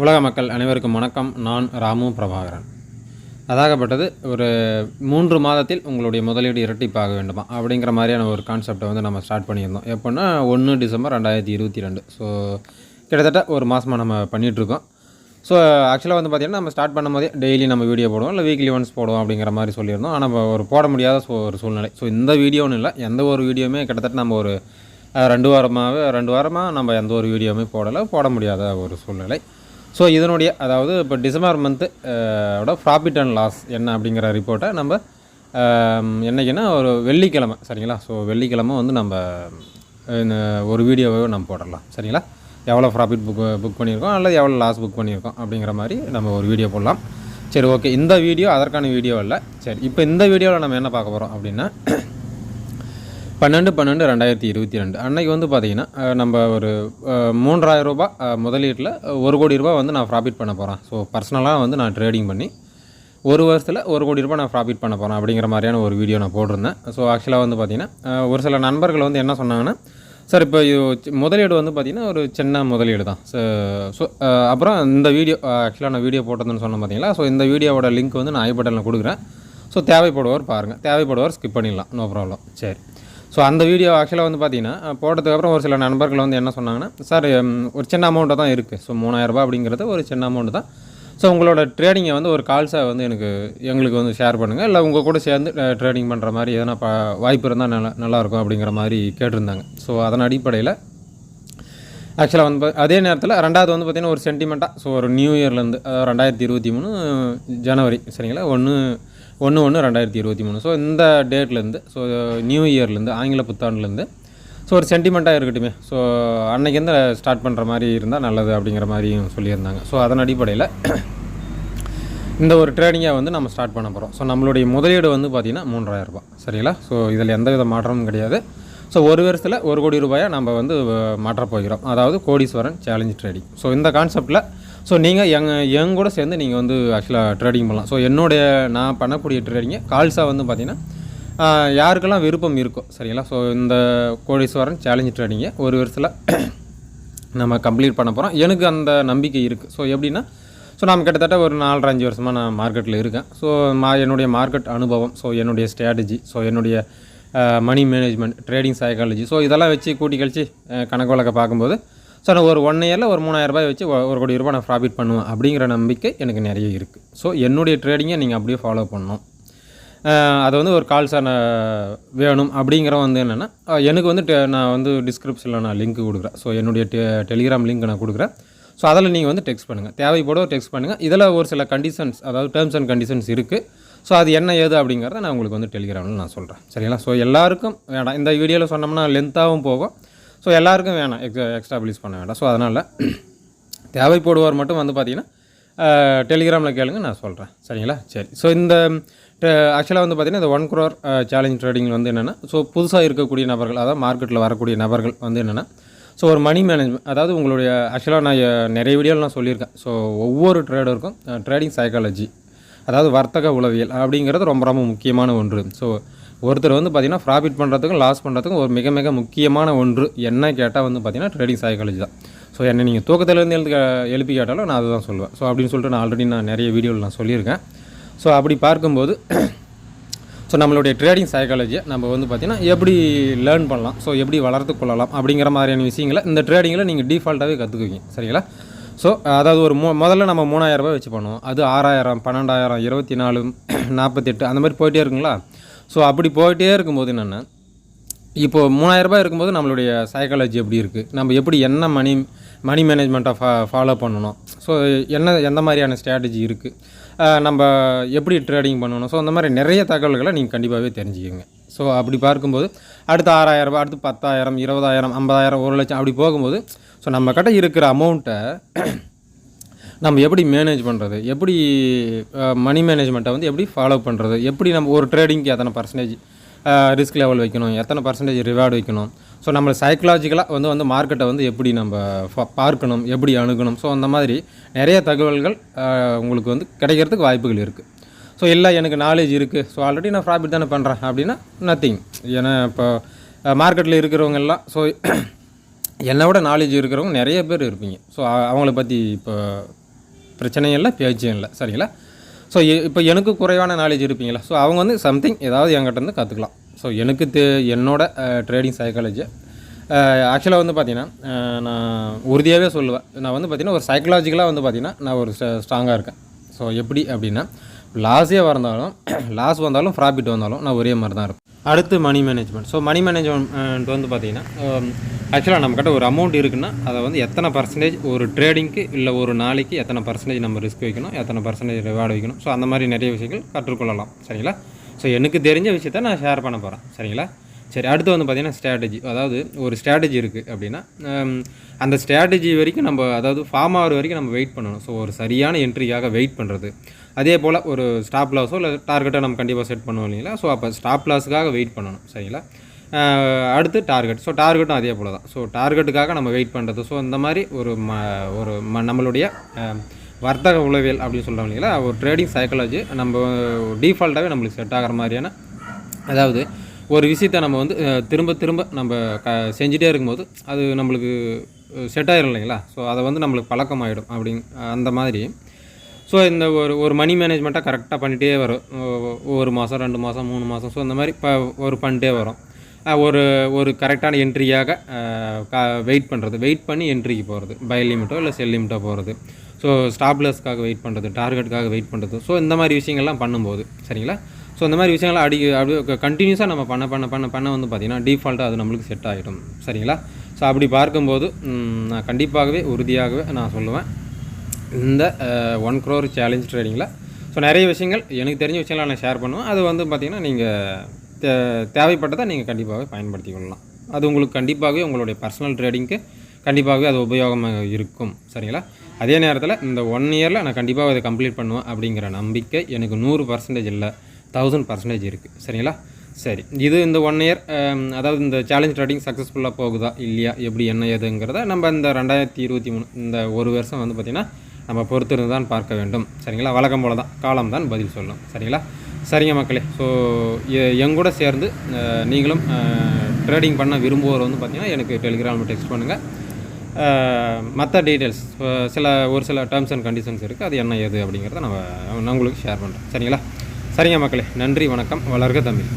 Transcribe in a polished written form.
உலக மக்கள் அனைவருக்கும் வணக்கம். நான் ராமு பிரபாகரன். அதாகப்பட்டது ஒரு 3 மாதத்தில் உங்களுடைய முதலீடு இரட்டிப்பாக வேண்டுமா அப்படிங்கிற மாதிரியான ஒரு கான்செப்டை வந்து நம்ம ஸ்டார்ட் பண்ணியிருந்தோம். எப்போன்னா 1 டிசம்பர் 2022. ஸோ கிட்டத்தட்ட ஒரு மாதமாக நம்ம பண்ணிகிட்ருக்கோம். ஸோ ஆக்சுவலாக வந்து பார்த்திங்கன்னா நம்ம ஸ்டார்ட் பண்ணும்போதே டெய்லி நம்ம வீடியோ போடுவோம், இல்லை வீக்லி ஒன்ஸ் போடுவோம் அப்படிங்கிற மாதிரி சொல்லியிருந்தோம். ஆனால் நம்ம ஒரு போட முடியாத ஒரு சூழ்நிலை. ஸோ இந்த வீடியோன்னு இல்லை, எந்த ஒரு வீடியோவுமே கிட்டத்தட்ட நம்ம ஒரு 2 வாரமாக நம்ம எந்த ஒரு வீடியோவுமே போட முடியாத ஒரு சூழ்நிலை. ஸோ இதனுடைய அதாவது இப்போ டிசம்பர் மந்த்து ஓட ப்ராஃபிட் அண்ட் லாஸ் என்ன அப்படிங்கிற ரிப்போர்ட்டை நம்ம என்றைக்குன்னா ஒரு வெள்ளிக்கிழமை, சரிங்களா? ஸோ வெள்ளிக்கிழமை வந்து நம்ம இந்த ஒரு வீடியோவை நம்ம போடலாம், சரிங்களா? எவ்வளோ ப்ராஃபிட் புக் பண்ணியிருக்கோம் அல்லது எவ்வளோ லாஸ் புக் பண்ணியிருக்கோம் அப்படிங்கிற மாதிரி நம்ம ஒரு வீடியோ போடலாம். சரி, ஓகே. இந்த வீடியோ அதற்கான வீடியோ இல்லை. சரி, இப்போ இந்த வீடியோவில் நம்ம என்ன பார்க்க போகிறோம் அப்படின்னா 12/12/2022 அன்றைக்கி வந்து பார்த்திங்கன்னா நம்ம ஒரு 3000 ரூபா முதலீட்டில் 1 கோடி ரூபா வந்து நான் ப்ராஃபிட் பண்ண போகிறேன். ஸோ பர்சனலாக வந்து நான் ட்ரேடிங் பண்ணி ஒரு வருஷத்தில் 1 கோடி ரூபா நான் ப்ராஃபிட் பண்ண போகிறேன் அப்படிங்கிற மாதிரியான ஒரு வீடியோ நான் போட்டிருந்தேன். ஸோ ஆக்சுவலாக வந்து பார்த்திங்கன்னா ஒரு சில நண்பர்கள் வந்து என்ன சொன்னாங்கன்னா, சார் இப்போ முதலீடு வந்து பார்த்திங்கன்னா ஒரு சின்ன முதலீடு தான். ஸோ அப்புறம் இந்த வீடியோ ஆக்சுவலாக நான் வீடியோ போட்டதுன்னு சொன்னேன் பார்த்தீங்களா. ஸோ இந்த வீடியோவோட லிங்க் வந்து நான் ஐ பட்டனில் கொடுக்குறேன். ஸோ தேவைப்படுவார் பாருங்கள், தேவைப்படுவார் ஸ்கிப் பண்ணிடலாம், நோ ப்ராப்ளம். சரி, ஸோ அந்த வீடியோ ஆக்சுவலாக வந்து பார்த்திங்கன்னா போட்டதுக்கப்புறம் ஒரு சில நண்பர்கள் வந்து என்ன சொன்னாங்கன்னா, சார் ஒரு சின்ன அமௌண்ட்டாக தான் இருக்குது. ஸோ 3000 ரூபா அப்படிங்கிறது ஒரு சின்ன அமௌண்ட்டு தான். ஸோ உங்களோட ட்ரேடிங்கை வந்து ஒரு கால்ஸாக வந்து எங்களுக்கு வந்து ஷேர் பண்ணுங்கள், இல்லை உங்கள் கூட சேர்ந்து ட்ரேடிங் பண்ணுற மாதிரி எதனா வாய்ப்பு இருந்தால் நல்லாயிருக்கும் அப்படிங்கிற மாதிரி கேட்டிருந்தாங்க. ஸோ அதன் அடிப்படையில் ஆக்சுவலாக வந்து அதே நேரத்தில் ரெண்டாவது வந்து பார்த்திங்கன்னா ஒரு சென்டிமெண்ட்டாக, ஸோ ஒரு நியூ இயர்லேருந்து 2023 ஜனவரி, சரிங்களா, 1/1/2023. ஸோ இந்த டேட்லேருந்து, ஸோ நியூ இயர்லேருந்து, ஆங்கில புத்தாண்டுலேருந்து ஸோ ஒரு சென்டிமெண்ட்டாக இருக்கட்டுமே. ஸோ அன்றைக்கேருந்து ஸ்டார்ட் பண்ணுற மாதிரி இருந்தால் நல்லது அப்படிங்கிற மாதிரியும் சொல்லியிருந்தாங்க. ஸோ அதன் அடிப்படையில் இந்த ஒரு ட்ரேடிங்கை வந்து நம்ம ஸ்டார்ட் பண்ண போகிறோம். ஸோ நம்மளுடைய முதலீடு வந்து பார்த்திங்கன்னா 3000 ரூபா, சரிங்களா? ஸோ இதில் எந்த வித மாற்றமும் கிடையாது. ஸோ ஒரு வருஷத்தில் 1 கோடி ரூபாயை நம்ம வந்து மாற்றப் போகிறோம், அதாவது கோடீஸ்வரன் சேலஞ்ச் ட்ரேடிங். ஸோ இந்த கான்செப்டில் ஸோ நீங்கள் என் கூட சேர்ந்து நீங்கள் வந்து ஆக்சுவலாக ட்ரேடிங் பண்ணலாம். ஸோ நான் பண்ணக்கூடிய ட்ரேடிங்கை கால்ஸாக வந்து பார்த்திங்கன்னா யாருக்கெல்லாம் விருப்பம் இருக்கோ, சரிங்களா? ஸோ இந்த கோடீஸ்வரன் சேலஞ்ச் ட்ரேடிங்கை ஒரு வருஷத்தில் நம்ம கம்ப்ளீட் பண்ண போகிறோம். எனக்கு அந்த நம்பிக்கை இருக்குது. ஸோ எப்படின்னா, ஸோ நான் கிட்டத்தட்ட ஒரு 4-5 வருஷமாக நான் மார்க்கெட்டில் இருக்கேன். ஸோ என்னுடைய மார்க்கெட் அனுபவம், ஸோ என்னுடைய ஸ்ட்ராட்டஜி, ஸோ என்னுடைய money management, trading psychology, so இதெல்லாம் வச்சு கூட்டி கழிச்சு கணக்கு வழக்க பார்க்கும்போது ஸோ நான் ஒரு 1 இயரில் ஒரு 3000 ரூபாய் வச்சு 1 கோடி ரூபாய் நான் ப்ராஃபிட் பண்ணுவேன் அப்படிங்கிற நம்பிக்கை எனக்கு நிறைய இருக்குது. ஸோ என்னுடைய ட்ரேடிங்கை நீங்கள் அப்படியே ஃபாலோ பண்ணணும். அது வந்து ஒரு கால்ஸான வேணும் அப்படிங்கிற வந்து என்னென்னா, எனக்கு வந்து நான் வந்து டிஸ்கிரிப்ஷனில் நான் லிங்க் கொடுக்குறேன். ஸோ என்னுடைய டெலிகிராம் லிங்க் நான் கொடுக்குறேன். ஸோ அதில் நீங்கள் வந்து டெக்ஸ்ட் பண்ணுங்கள், தேவைப்படும் டெக்ஸ்ட் பண்ணுங்கள். இதில் ஒரு சில கண்டிஷன்ஸ், அதாவது டேர்ம்ஸ் அண்ட் கண்டிஷன்ஸ் இருக்குது. ஸோ அது என்ன ஏது அப்படிங்கிறத நான் உங்களுக்கு வந்து டெலிகிராமில் நான் சொல்கிறேன், சரிங்களா? ஸோ எல்லாருக்கும் வேண்டாம், இந்த வீடியோவில் சொன்னோம்னா லென்த்தாகவும் போகும். ஸோ எல்லாருக்கும் வேணாம், எக்ஸ்டாப்ளிஷ் பண்ண வேண்டாம். ஸோ அதனால் தேவைப்படுவார் மட்டும் வந்து பார்த்திங்கன்னா டெலிகிராமில் கேளுங்க, நான் சொல்கிறேன், சரிங்களா? சரி, ஸோ இந்த ஆக்சுவலாக வந்து பார்த்திங்கன்னா இந்த 1 crore சேலஞ்ச் ட்ரேடிங் வந்து என்னென்னா, ஸோ புதுசாக இருக்கக்கூடிய நபர்கள், அதாவது மார்க்கெட்டில் வரக்கூடிய நபர்கள் வந்து என்னென்னா, ஸோ ஒரு மணி மேனேஜ்மெண்ட், அதாவது உங்களுடைய ஆக்சுவலாக நான் நிறைய வீடியோவில் நான் சொல்லியிருக்கேன். ஸோ ஒவ்வொரு ட்ரேடருக்கும் ட்ரேடிங் சைக்காலஜி, அதாவது வர்த்தக உளவியல் அப்படிங்கிறது ரொம்ப ரொம்ப முக்கியமான ஒன்று. ஸோ ஒருத்தர் வந்து பார்த்திங்கன்னா ப்ராஃபிட் பண்ணுறதுக்கும் லாஸ் பண்ணுறதுக்கும் ஒரு மிக மிக முக்கியமான ஒன்று என்ன கேட்டால் வந்து பார்த்திங்கன்னா ட்ரேடிங் சைக்காலஜி தான். ஸோ என்னை நீங்கள் தூக்கத்திலேருந்து எழுப்பி கேட்டாலும் நான் அதை தான் சொல்லுவேன். ஸோ அப்படின்னு சொல்லிட்டு நான் ஆல்ரெடி நிறைய வீடியோவில் நான் சொல்லியிருக்கேன். ஸோ அப்படி பார்க்கும்போது ஸோ நம்மளுடைய ட்ரேடிங் சைக்காலஜியை நம்ம வந்து பார்த்திங்கன்னா எப்படி லேர்ன் பண்ணலாம், ஸோ எப்படி வளர்த்து கொள்ளலாம் அப்படிங்கிற மாதிரியான விஷயங்களை இந்த ட்ரேடிங்கில் நீங்கள் டிஃபால்ட்டாகவே கற்றுக்குவீங்க, சரிங்களா? ஸோ அதாவது ஒரு முதல்ல நம்ம 3000 ரூபாய் வச்சு பண்ணுவோம், அது 6000, 12000, 24, 48 அந்த மாதிரி போயிட்டே இருக்குங்களா? ஸோ அப்படி போயிட்டே இருக்கும்போது என்னென்னா, இப்போது 3000 ரூபாய் இருக்கும்போது நம்மளுடைய சைக்காலஜி எப்படி இருக்குது, நம்ம எப்படி என்ன மணி மேனேஜ்மெண்ட்டை ஃபாலோ பண்ணணும், ஸோ எந்த மாதிரியான ஸ்ட்ராட்டஜி இருக்குது, நம்ம எப்படி ட்ரேடிங் பண்ணணும், ஸோ அந்த மாதிரி நிறைய தகவல்களை நீங்கள் கண்டிப்பாகவே தெரிஞ்சுக்கோங்க. ஸோ அப்படி பார்க்கும்போது அடுத்து 6000 ரூபாய், அடுத்து 10,000, 20,000, 50,000, 1 லட்சம் அப்படி போகும்போது ஸோ நம்மக்கிட்ட இருக்கிற அமௌண்ட்டை நம்ம எப்படி மேனேஜ் பண்ணுறது, எப்படி மணி மேனேஜ்மெண்ட்டை வந்து எப்படி ஃபாலோ பண்ணுறது, எப்படி நம்ம ஒரு ட்ரேடிங்க்கு எத்தனை பர்சன்டேஜ் ரிஸ்க் லெவல் வைக்கணும், எத்தனை பர்சன்டேஜ் ரிவார்டு வைக்கணும், ஸோ நம்ம சைக்கலாஜிக்கலாக வந்து மார்க்கெட்டை வந்து எப்படி நம்ம பார்க்கணும், எப்படி அணுகணும், ஸோ அந்த மாதிரி நிறைய தகவல்கள் உங்களுக்கு வந்து கிடைக்கிறதுக்கு வாய்ப்புகள் இருக்குது. ஸோ இல்லை எனக்கு நாலேஜ் இருக்குது, ஸோ ஆல்ரெடி நான் ப்ராஃபிட் தானே பண்ணுறேன் அப்படின்னா நத்திங். ஏன்னா இப்போ மார்க்கெட்டில் இருக்கிறவங்க எல்லாம் ஸோ என்னை விட நாலேஜ் இருக்கிறவங்க நிறைய பேர் இருப்பீங்க. ஸோ அவங்கள பற்றி இப்போ பிரச்சனையும் இல்லை, பேச்சும் இல்லை. சரிங்களா? ஸோ இப்போ எனக்கு குறைவான நாலேஜ் இருப்பீங்களா, ஸோ அவங்க வந்து சம்திங் ஏதாவது என்கிட்ட இருந்து கற்றுக்கலாம். ஸோ எனக்கு என்னோட ட்ரேடிங் சைக்காலஜி ஆக்சுவலாக வந்து பார்த்திங்கன்னா நான் உறுதியாகவே சொல்லுவேன். நான் வந்து பார்த்திங்கன்னா ஒரு சைக்கலாஜிக்கலாக வந்து பார்த்திங்கன்னா நான் ஒரு ஸ்ட்ராங்காக இருக்கேன். ஸோ எப்படி அப்படின்னா லாஸே வந்தாலும் ப்ராஃபிட் வந்தாலும் நான் ஒரே மாதிரி தான் இருப்பேன். அடுத்து money management. So money management வந்து பார்த்திங்கன்னா ஆக்சுவலாக நம்மக்கிட்ட ஒரு அமௌண்ட் இருக்குன்னா அதை வந்து எத்தனை பர்சன்டேஜ் ஒரு ட்ரேடிங்க்கு இல்லை ஒரு நாளைக்கு எத்தனை பர்சன்டேஜ் நம்ம ரிஸ்க் வைக்கணும், எத்தனை பர்சன்டேஜ் ரிவார்டு வைக்கணும். ஸோ அந்த மாதிரி நிறைய விஷயங்கள் கற்றுக்கொள்ளலாம். சரிங்களா? ஸோ எனக்கு தெரிஞ்ச விஷயத்த நான் ஷேர் பண்ண போகிறேன். சரிங்களா? சரி, அடுத்து வந்து பார்த்திங்கன்னா ஸ்ட்ராட்டஜி. அதாவது ஒரு ஸ்ட்ராட்டஜி இருக்குது அப்படின்னா அந்த ஸ்ட்ராட்டஜி வரைக்கும் நம்ம, அதாவது ஃபார்ம் ஆகிற வரைக்கும் நம்ம வெயிட் பண்ணணும். ஸோ ஒரு சரியான என்ட்ரிக்காக வெயிட் பண்ணுறது. அதே போல் ஒரு ஸ்டாப் லாஸோ இல்லை டார்கெட்டை நம்ம கண்டிப்பாக செட் பண்ணுவோம் இல்லைங்களா. ஸோ அப்போ ஸ்டாப் லாஸுக்காக வெயிட் பண்ணணும். சரிங்களா? அடுத்து டார்கெட். ஸோ டார்கெட்டும் அதே போல் தான். ஸோ டார்கெட்டுக்காக நம்ம வெயிட் பண்ணுறது. ஸோ இந்த மாதிரி நம்மளுடைய வர்த்தக உளவியல் அப்படின்னு சொல்கிறோம் இல்லைங்களா, ஒரு ட்ரேடிங் சைக்காலஜி நம்ம டிஃபால்ட்டாகவே நம்மளுக்கு செட் ஆகிற மாதிரியான, அதாவது ஒரு விஷயத்தை நம்ம வந்து திரும்ப நம்ம செஞ்சுட்டே இருக்கும்போது அது நம்மளுக்கு செட் ஆகிடும் இல்லைங்களா. ஸோ அதை வந்து நம்மளுக்கு பழக்கமாகிடும் அந்த மாதிரி. ஸோ இந்த ஒரு மணி மேனேஜ்மெண்ட்டாக கரெக்டாக பண்ணிகிட்டே வரும். ஒரு மாதம், 2 மாதம், 3 மாதம். ஸோ இந்த மாதிரி பண்ணிட்டே வரும். ஒரு கரெக்டான என்ட்ரியாக வெயிட் பண்ணி என்ட்ரிக்கு போகிறது, பை லிமிட்டோ இல்லை செல் லிமிட்டோ போகிறது. ஸோ ஸ்டாப்லஸ்க்காக வெயிட் பண்ணுறது, டார்கெட்டுக்காக வெயிட் பண்ணுறது. ஸோ இந்த மாதிரி விஷயங்கள்லாம் பண்ணும்போது, சரிங்களா, ஸோ இந்த மாதிரி விஷயங்கள்லாம் அப்படியே கண்டினியூஸாக நம்ம பண்ண வந்து பார்த்திங்கன்னா டிஃபால்ட்டாக அது நம்மளுக்கு செட் ஆகிடும். சரிங்களா? ஸோ அப்படி பார்க்கும்போது நான் கண்டிப்பாகவே உறுதியாகவே நான் சொல்லுவேன், இந்த 1 crore சேலஞ்ச் ட்ரேடிங்கில் ஸோ நிறைய விஷயங்கள் எனக்கு தெரிஞ்ச விஷயங்கள்லாம் நான் ஷேர் பண்ணுவேன். அது வந்து பார்த்திங்கன்னா நீங்கள் தேவைப்பட்டதை நீங்கள் கண்டிப்பாகவே பயன்படுத்தி கொள்ளலாம். அது உங்களுக்கு கண்டிப்பாகவே உங்களுடைய பர்சனல் ட்ரேடிங்க்கு கண்டிப்பாகவே அது உபயோகமாக இருக்கும். சரிங்களா? அதே நேரத்தில் இந்த 1 இயரில் நான் கண்டிப்பாக அதை கம்ப்ளீட் பண்ணுவேன் அப்படிங்கிற நம்பிக்கை எனக்கு 100% இல்லை, 1000% இருக்குது. சரிங்களா? சரி, இது இந்த 1 இயர், அதாவது இந்த சேலஞ்ச் ட்ரேடிங் சக்ஸஸ்ஃபுல்லாக போகுதா இல்லையா, எப்படி என்ன ஏதுங்கிறத நம்ம இந்த 2023 இந்த ஒரு வருஷம் வந்து பார்த்திங்கன்னா நம்ம பொறுத்திருந்து தான் பார்க்க வேண்டும். சரிங்களா? வழக்கம் போல தான், காலம் தான் பதில் சொல்லும். சரிங்களா? சரிங்க மக்களே. ஸோ எங்கூட சேர்ந்து நீங்களும் ட்ரேடிங் பண்ண விரும்புவோர் வந்து பார்த்திங்கன்னா எனக்கு டெலிகிராமில் டெக்ஸ்ட் பண்ணுங்கள். மற்ற டீட்டெயில்ஸ் ஒரு சில டேர்ம்ஸ் அண்ட் கண்டிஷன்ஸ் இருக்குது, அது என்ன ஏது அப்படிங்கிறத நான் உங்களுக்கு ஷேர் பண்ணுறேன். சரிங்களா? சரிங்க மக்களே, நன்றி, வணக்கம், வளர்க தமிழ்.